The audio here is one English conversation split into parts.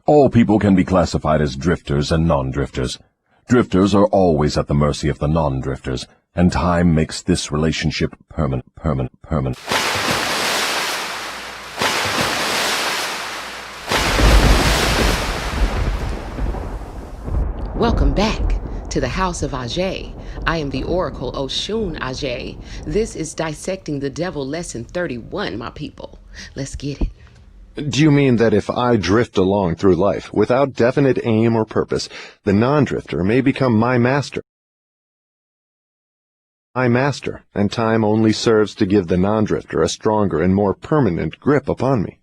All people can be classified as drifters and non-drifters. Drifters are always at the mercy of the non-drifters, and time makes this relationship permanent. Welcome back to the House of Ajay. I am the Oracle Oshun Ajay. This is Dissecting the Devil Lesson 31, my people. Let's get it. Do you mean that if I drift along through life without definite aim or purpose, the non-drifter may become my master? And time only serves to give the non-drifter a stronger and more permanent grip upon me.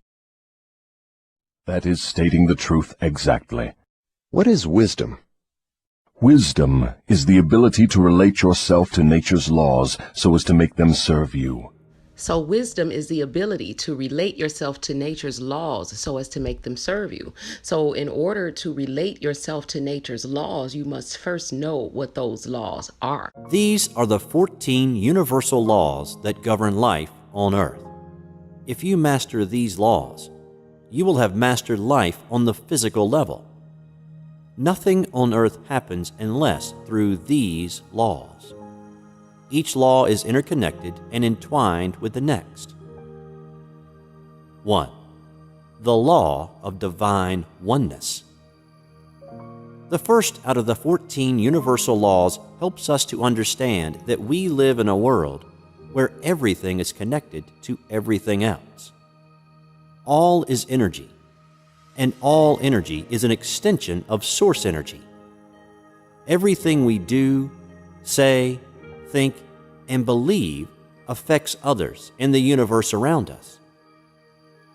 That is stating the truth exactly. What is wisdom? Wisdom is the ability to relate yourself to nature's laws so as to make them serve you. So wisdom is the ability to relate yourself to nature's laws so as to make them serve you. So in order to relate yourself to nature's laws, you must first know what those laws are. These are the 14 universal laws that govern life on Earth. If you master these laws, you will have mastered life on the physical level. Nothing on Earth happens unless through these laws. Each law is interconnected and entwined with the next. 1. The law of divine oneness. The first out of the 14 universal laws helps us to understand that we live in a world where everything is connected to everything else. All is energy, and all energy is an extension of source energy. Everything we do, say, think, and believe affects others in the universe around us.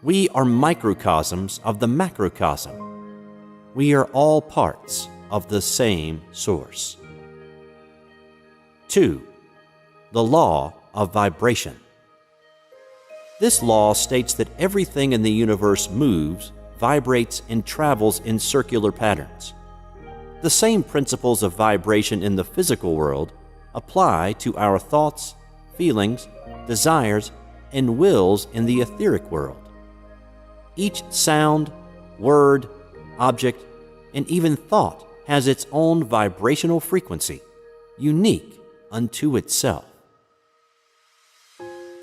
We are microcosms of the macrocosm. We are all parts of the same source. 2. The law of vibration. This law states that everything in the universe moves, vibrates, and travels in circular patterns. The same principles of vibration in the physical world apply to our thoughts, feelings, desires, and wills in the etheric world. Each sound, word, object, and even thought has its own vibrational frequency, unique unto itself.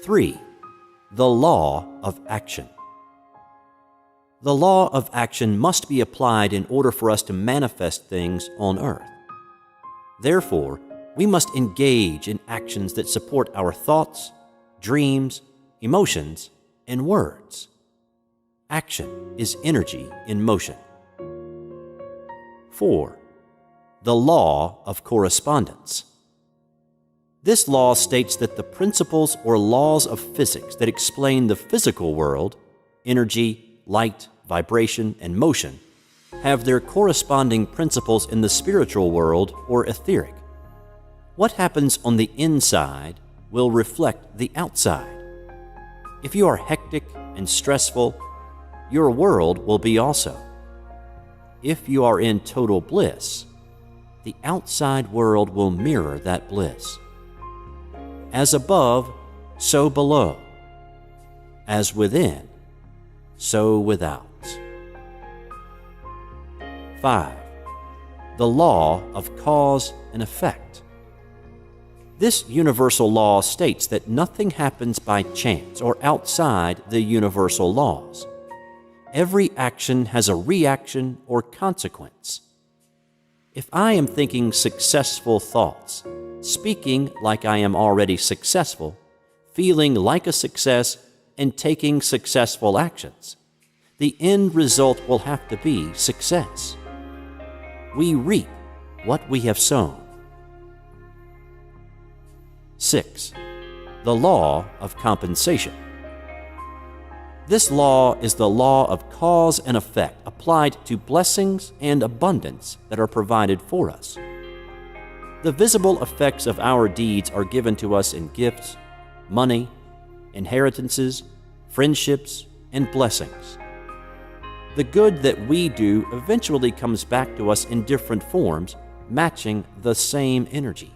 3. The law of action. The law of action must be applied in order for us to manifest things on Earth. Therefore, we must engage in actions that support our thoughts, dreams, emotions, and words. Action is energy in motion. 4. The law of correspondence. This law states that the principles or laws of physics that explain the physical world, energy, light, vibration, and motion, have their corresponding principles in the spiritual world or etheric. What happens on the inside will reflect the outside. If you are hectic and stressful, your world will be also. If you are in total bliss, the outside world will mirror that bliss. As above, so below. As within, so without. 5. The law of cause and effect. This universal law states that nothing happens by chance or outside the universal laws. Every action has a reaction or consequence. If I am thinking successful thoughts, speaking like I am already successful, feeling like a success, and taking successful actions, the end result will have to be success. We reap what we have sown. 6. The law of compensation. This law is the law of cause and effect applied to blessings and abundance that are provided for us. The visible effects of our deeds are given to us in gifts, money, inheritances, friendships, and blessings. The good that we do eventually comes back to us in different forms, matching the same energy.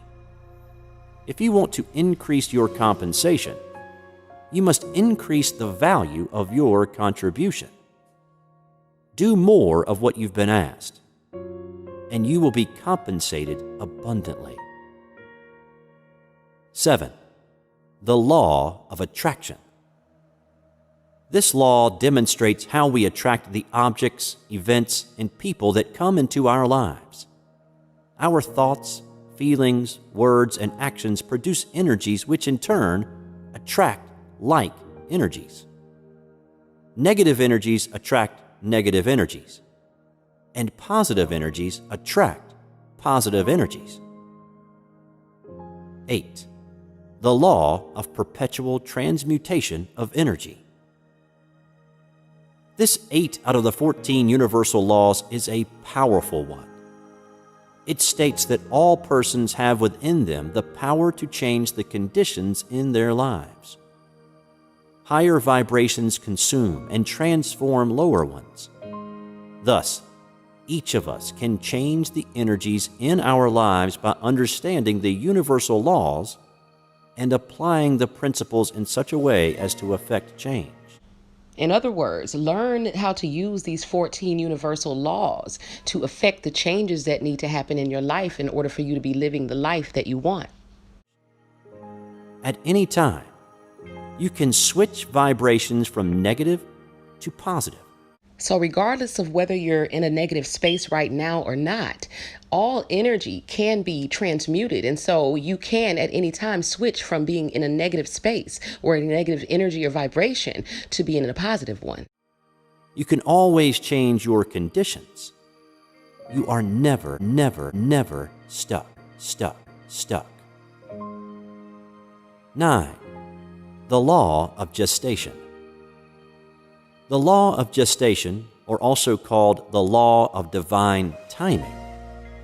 If you want to increase your compensation, you must increase the value of your contribution. Do more of what you've been asked, and you will be compensated abundantly. 7. The law of attraction. This law demonstrates how we attract the objects, events, and people that come into our lives. Our thoughts, feelings, words, and actions produce energies which in turn attract like energies. Negative energies attract negative energies, and positive energies attract positive energies. 8. The law of perpetual transmutation of energy. This 8 out of the 14 universal laws is a powerful one. It states that all persons have within them the power to change the conditions in their lives. Higher vibrations consume and transform lower ones. Thus, each of us can change the energies in our lives by understanding the universal laws and applying the principles in such a way as to effect change. In other words, learn how to use these 14 universal laws to affect the changes that need to happen in your life in order for you to be living the life that you want. At any time, you can switch vibrations from negative to positive. So regardless of whether you're in a negative space right now or not, all energy can be transmuted. And so you can at any time switch from being in a negative space or a negative energy or vibration to being in a positive one. You can always change your conditions. You are never, never, never stuck. 9. The law of gestation. The law of gestation, or also called the law of divine timing,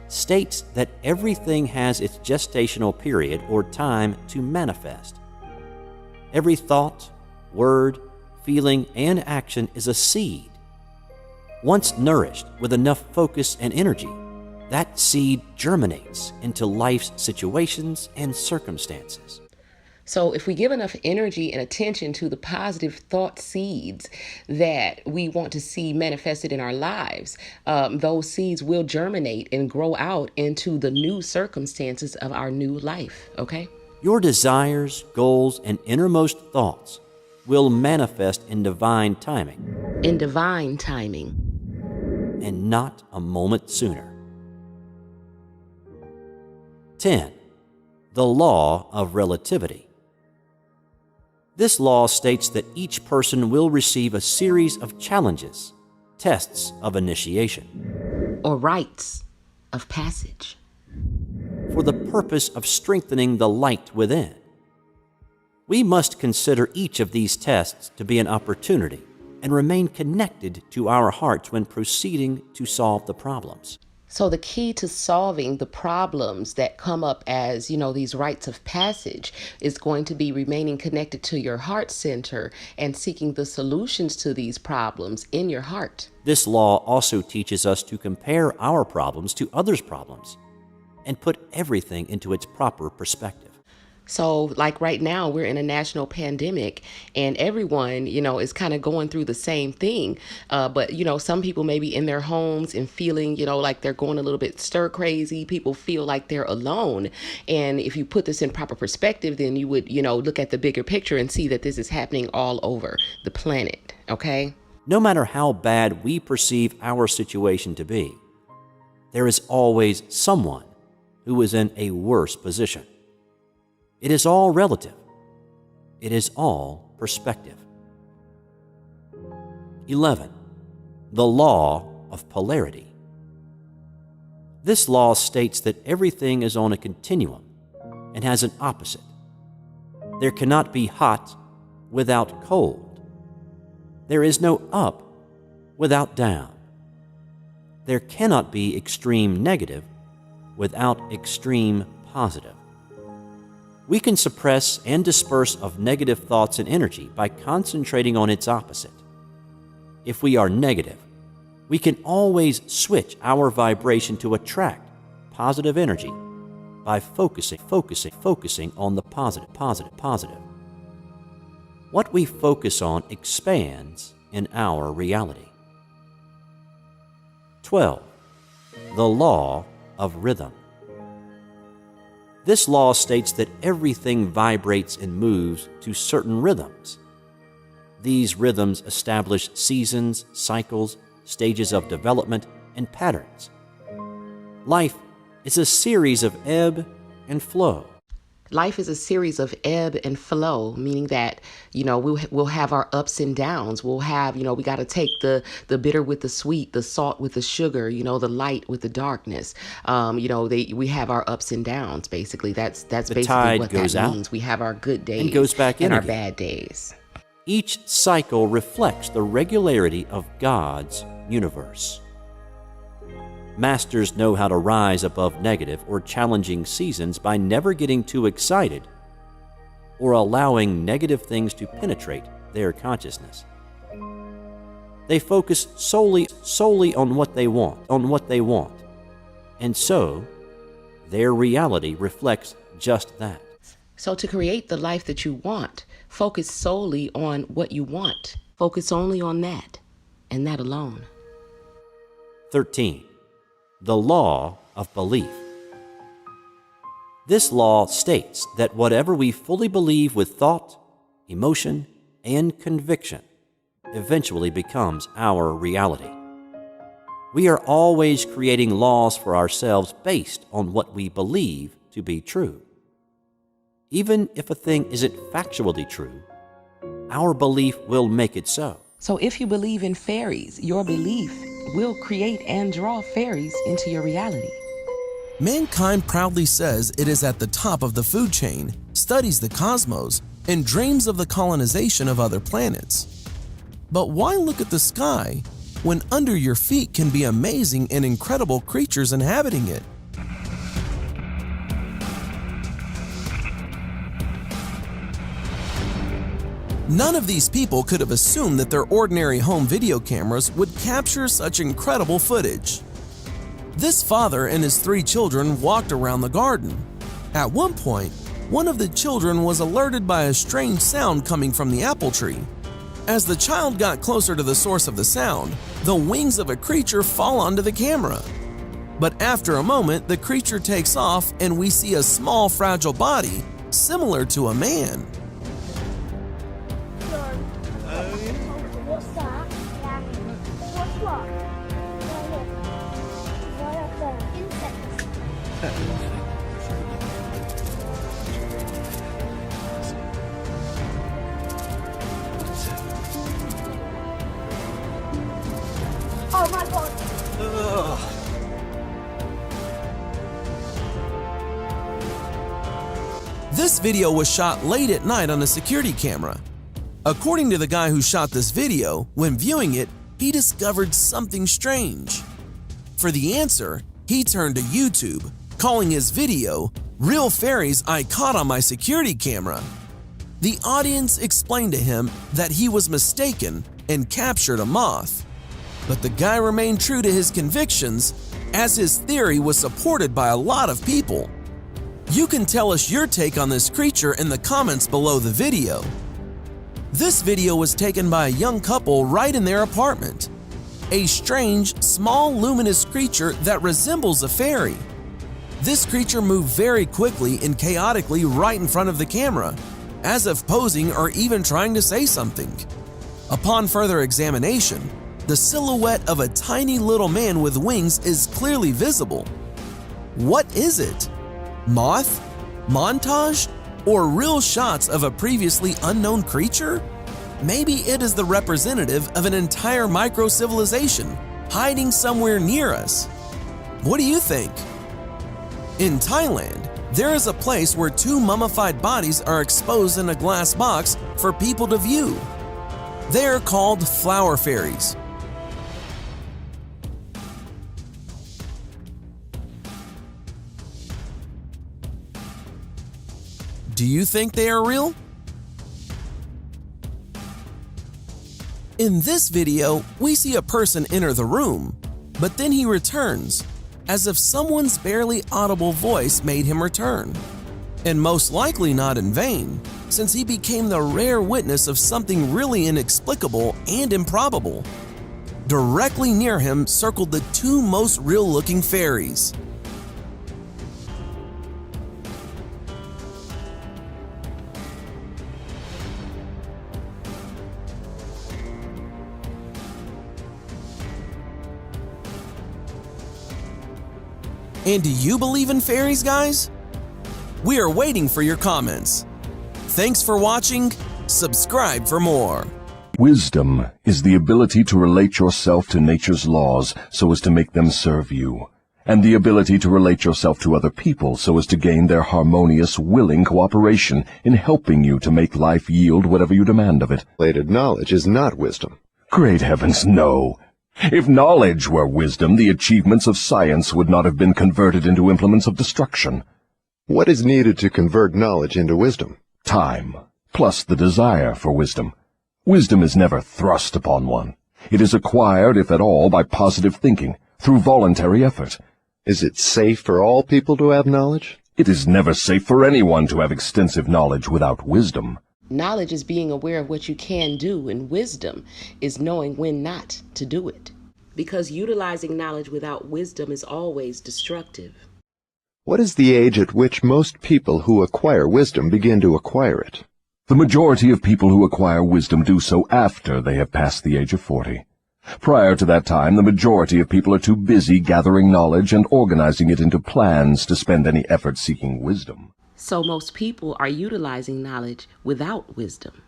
states that everything has its gestational period or time to manifest. Every thought, word, feeling, and action is a seed. Once nourished with enough focus and energy, that seed germinates into life's situations and circumstances. So if we give enough energy and attention to the positive thought seeds that we want to see manifested in our lives, those seeds will germinate and grow out into the new circumstances of our new life, okay? Your desires, goals, and innermost thoughts will manifest in divine timing. In divine timing. And not a moment sooner. 10. The law of relativity. This law states that each person will receive a series of challenges, tests of initiation, or rites of passage, for the purpose of strengthening the light within. We must consider each of these tests to be an opportunity and remain connected to our hearts when proceeding to solve the problems. So the key to solving the problems that come up as, these rites of passage is going to be remaining connected to your heart center and seeking the solutions to these problems in your heart. This law also teaches us to compare our problems to others' problems and put everything into its proper perspective. So like right now, we're in a national pandemic and everyone, is kind of going through the same thing. But, some people may be in their homes and feeling, like they're going a little bit stir crazy. People feel like they're alone. And if you put this in proper perspective, then you would, look at the bigger picture and see that this is happening all over the planet. Okay? No matter how bad we perceive our situation to be, there is always someone who is in a worse position. It is all relative. It is all perspective. 11. The law of polarity. This law states that everything is on a continuum and has an opposite. There cannot be hot without cold. There is no up without down. There cannot be extreme negative without extreme positive. We can suppress and disperse of negative thoughts and energy by concentrating on its opposite. If we are negative, we can always switch our vibration to attract positive energy by focusing on the positive. What we focus on expands in our reality. 12. The law of rhythm. This law states that everything vibrates and moves to certain rhythms. These rhythms establish seasons, cycles, stages of development, and patterns. Life is a series of ebb and flow. Life is a series of ebb and flow, meaning that, we'll have our ups and downs. We'll have, we got to take the bitter with the sweet, the salt with the sugar, the light with the darkness. We have our ups and downs, basically. That's basically what that means. We have our good days and goes back in and our again. bad days. Each cycle reflects the regularity of God's universe. Masters know how to rise above negative or challenging seasons by never getting too excited or allowing negative things to penetrate their consciousness. They focus solely on what they want, and so their reality reflects just that. So to create the life that you want, focus solely on what you want. Focus only on that, and that alone. 13. The law of belief. This law states that whatever we fully believe with thought, emotion, and conviction eventually becomes our reality. We are always creating laws for ourselves based on what we believe to be true. Even if a thing isn't factually true, our belief will make it so. So if you believe in fairies, your belief will create and draw fairies into your reality. Mankind proudly says it is at the top of the food chain, studies the cosmos, and dreams of the colonization of other planets. But why look at the sky when under your feet can be amazing and incredible creatures inhabiting it? None of these people could have assumed that their ordinary home video cameras would capture such incredible footage. This father and his 3 children walked around the garden. At one point, one of the children was alerted by a strange sound coming from the apple tree. As the child got closer to the source of the sound, the wings of a creature fall onto the camera. But after a moment, the creature takes off and we see a small, fragile body similar to a man. What's that? What's what? Insects. Oh my god. This video was shot late at night on a security camera. According to the guy who shot this video, when viewing it, he discovered something strange. For the answer, he turned to YouTube, calling his video, "Real Fairies I Caught on My Security Camera." The audience explained to him that he was mistaken and captured a moth. But the guy remained true to his convictions, as his theory was supported by a lot of people. You can tell us your take on this creature in the comments below the video. This video was taken by a young couple right in their apartment. A strange, small, luminous creature that resembles a fairy. This creature moved very quickly and chaotically right in front of the camera, as if posing or even trying to say something. Upon further examination, the silhouette of a tiny little man with wings is clearly visible. What is it? Moth? Montage? Or real shots of a previously unknown creature? Maybe it is the representative of an entire micro-civilization hiding somewhere near us. What do you think? In Thailand, there is a place where 2 mummified bodies are exposed in a glass box for people to view. They are called flower fairies. Do you think they are real? In this video, we see a person enter the room, but then he returns, as if someone's barely audible voice made him return. And most likely not in vain, since he became the rare witness of something really inexplicable and improbable. Directly near him circled the two most real-looking fairies. And do you believe in fairies, guys? We are waiting for your comments. Thanks for watching. Subscribe for more. Wisdom is the ability to relate yourself to nature's laws so as to make them serve you, and the ability to relate yourself to other people so as to gain their harmonious, willing cooperation in helping you to make life yield whatever you demand of it. Related knowledge is not wisdom. Great heavens, no! If knowledge were wisdom, the achievements of science would not have been converted into implements of destruction. What is needed to convert knowledge into wisdom? Time, plus the desire for wisdom. Wisdom is never thrust upon one. It is acquired, if at all, by positive thinking, through voluntary effort. Is it safe for all people to have knowledge? It is never safe for anyone to have extensive knowledge without wisdom. Knowledge is being aware of what you can do, and wisdom is knowing when not to do it. Because utilizing knowledge without wisdom is always destructive. What is the age at which most people who acquire wisdom begin to acquire it? The majority of people who acquire wisdom do so after they have passed the age of 40. Prior to that time, the majority of people are too busy gathering knowledge and organizing it into plans to spend any effort seeking wisdom. So most people are utilizing knowledge without wisdom.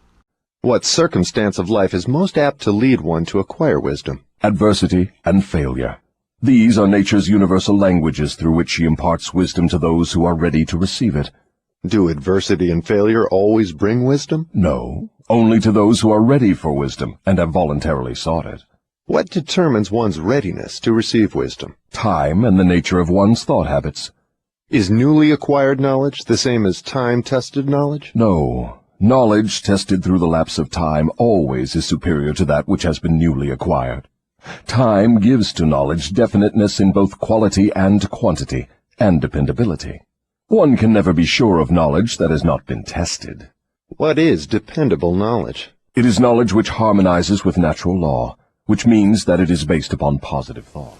What circumstance of life is most apt to lead one to acquire wisdom? Adversity and failure. These are nature's universal languages through which she imparts wisdom to those who are ready to receive it. Do adversity and failure always bring wisdom? No, only to those who are ready for wisdom and have voluntarily sought it. What determines one's readiness to receive wisdom? Time and the nature of one's thought habits. Is newly acquired knowledge the same as time-tested knowledge? No. Knowledge tested through the lapse of time always is superior to that which has been newly acquired. Time gives to knowledge definiteness in both quality and quantity, and dependability. One can never be sure of knowledge that has not been tested. What is dependable knowledge? It is knowledge which harmonizes with natural law, which means that it is based upon positive thought.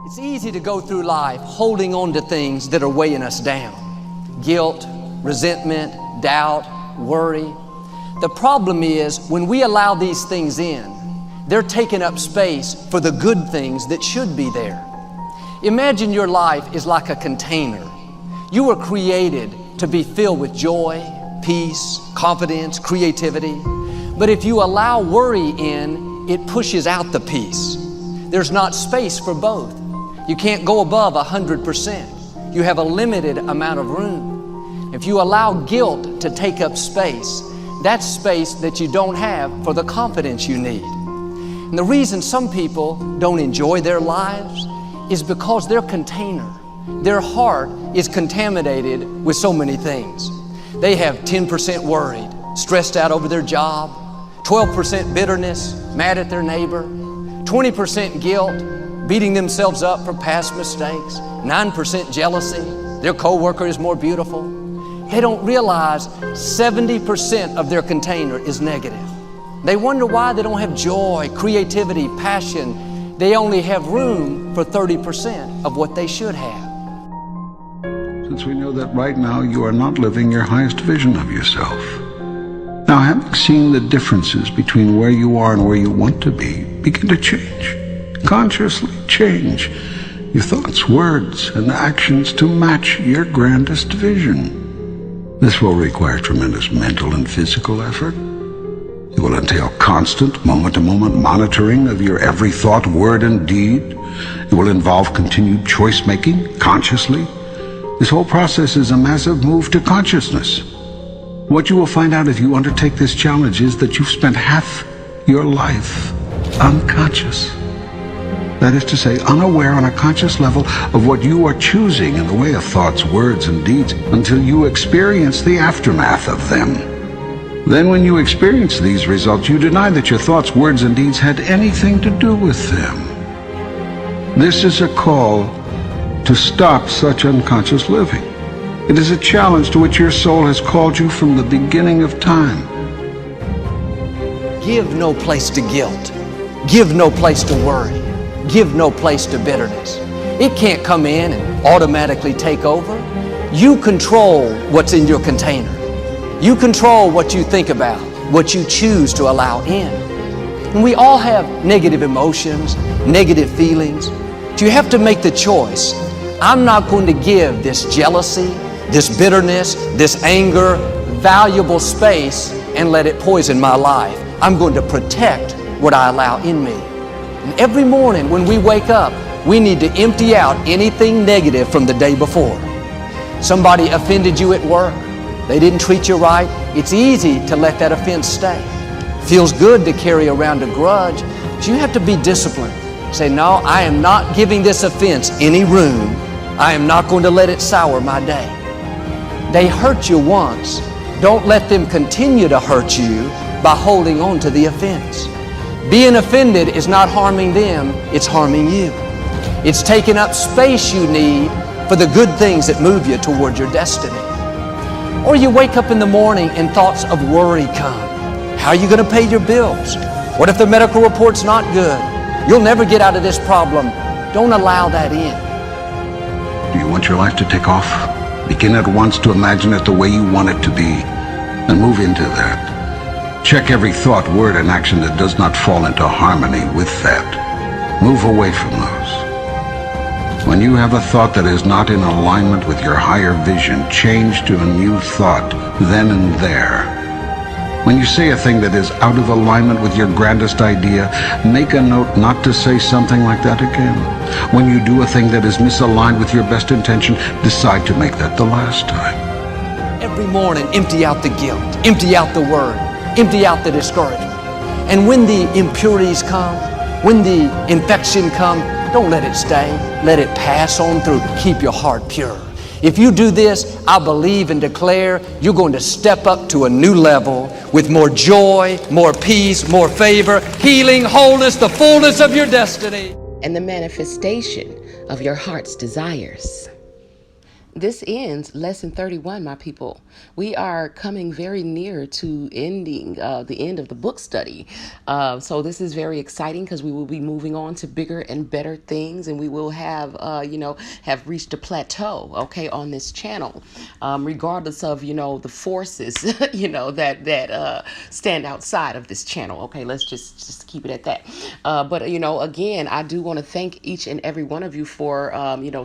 It's easy to go through life holding on to things that are weighing us down. Guilt, resentment, doubt, worry. The problem is when we allow these things in, they're taking up space for the good things that should be there. Imagine your life is like a container. You were created to be filled with joy, peace, confidence, creativity. But if you allow worry in, it pushes out the peace. There's not space for both. You can't go above 100%. You have a limited amount of room. If you allow guilt to take up space, that's space that you don't have for the confidence you need. And the reason some people don't enjoy their lives is because their container, their heart is contaminated with so many things. They have 10% worried, stressed out over their job, 12% bitterness, mad at their neighbor, 20% guilt, beating themselves up for past mistakes, 9% jealousy, their coworker is more beautiful. They don't realize 70% of their container is negative. They wonder why they don't have joy, creativity, passion. They only have room for 30% of what they should have. Since we know that right now you are not living your highest vision of yourself. Now, having seen the differences between where you are and where you want to be, begin to change. Consciously change your thoughts, words, and actions to match your grandest vision. This will require tremendous mental and physical effort. It will entail constant, moment-to-moment monitoring of your every thought, word, and deed. It will involve continued choice-making, consciously. This whole process is a massive move to consciousness. What you will find out if you undertake this challenge is that you've spent half your life unconscious. That is to say, unaware on a conscious level of what you are choosing in the way of thoughts, words, and deeds until you experience the aftermath of them. Then when you experience these results, you deny that your thoughts, words, and deeds had anything to do with them. This is a call to stop such unconscious living. It is a challenge to which your soul has called you from the beginning of time. Give no place to guilt. Give no place to worry. Give no place to bitterness. It can't come in and automatically take over. You control what's in your container. You control what you think about, what you choose to allow in. And we all have negative emotions, negative feelings. But you have to make the choice. I'm not going to give this jealousy, this bitterness, this anger, valuable space and let it poison my life. I'm going to protect what I allow in me. And every morning when we wake up, we need to empty out anything negative from the day before. Somebody offended you at work. They didn't treat you right. It's easy to let that offense stay. Feels good to carry around a grudge, but you have to be disciplined. Say, no, I am not giving this offense any room. I am not going to let it sour my day. They hurt you once. Don't let them continue to hurt you by holding on to the offense. Being offended is not harming them, it's harming you. It's taking up space you need for the good things that move you toward your destiny. Or you wake up in the morning and thoughts of worry come. How are you going to pay your bills? What if the medical report's not good? You'll never get out of this problem. Don't allow that in. Do you want your life to take off? Begin at once to imagine it the way you want it to be, and move into that. Check every thought, word, and action that does not fall into harmony with that. Move away from those. When you have a thought that is not in alignment with your higher vision, change to a new thought then and there. When you say a thing that is out of alignment with your grandest idea, make a note not to say something like that again. When you do a thing that is misaligned with your best intention, decide to make that the last time. Every morning, empty out the guilt, empty out the worry, empty out the discouragement. And when the impurities come, when the infection come, don't let it stay. Let it pass on through. Keep your heart pure. If you do this, I believe and declare you're going to step up to a new level with more joy, more peace, more favor, healing, wholeness, the fullness of your destiny, and the manifestation of your heart's desires. This ends lesson 31, my people. We are coming very near to ending the end of the book study. So this is very exciting because we will be moving on to bigger and better things, and we will have, have reached a plateau, okay, on this channel, regardless of, the forces, that stand outside of this channel. Okay, let's just keep it at that. But again, I do want to thank each and every one of you for,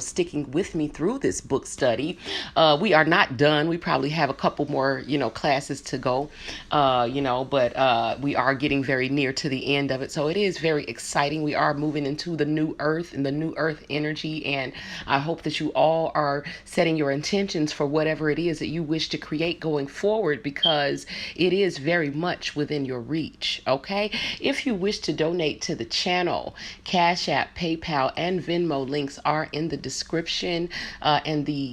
sticking with me through this book study. We are not done. We probably have a couple more, classes to go, but we are getting very near to the end of it. So it is very exciting. We are moving into the new earth and the new earth energy. And I hope that you all are setting your intentions for whatever it is that you wish to create going forward, because it is very much within your reach. Okay. If you wish to donate to the channel, Cash App, PayPal, and Venmo links are in the description, and the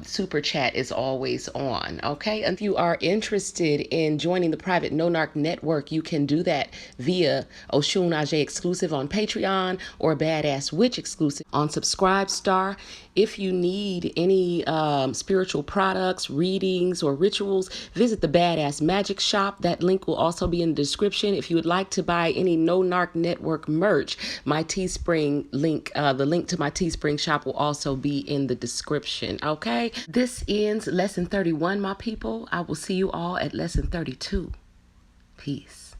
super chat is always on. Okay, and if you are interested in joining the private No Narc network, you can do that via Oshun Ajay exclusive on Patreon or BadassWitch exclusive on Subscriibstar. If you need any spiritual products, readings, or rituals, visit the Badass Magic Shop. That link will also be in the description. If you would like to buy any No Narc Network merch, my Teespring link, the link to my Teespring shop will also be in the description. Okay, this ends lesson 31, my people. I will see you all at lesson 32. Peace.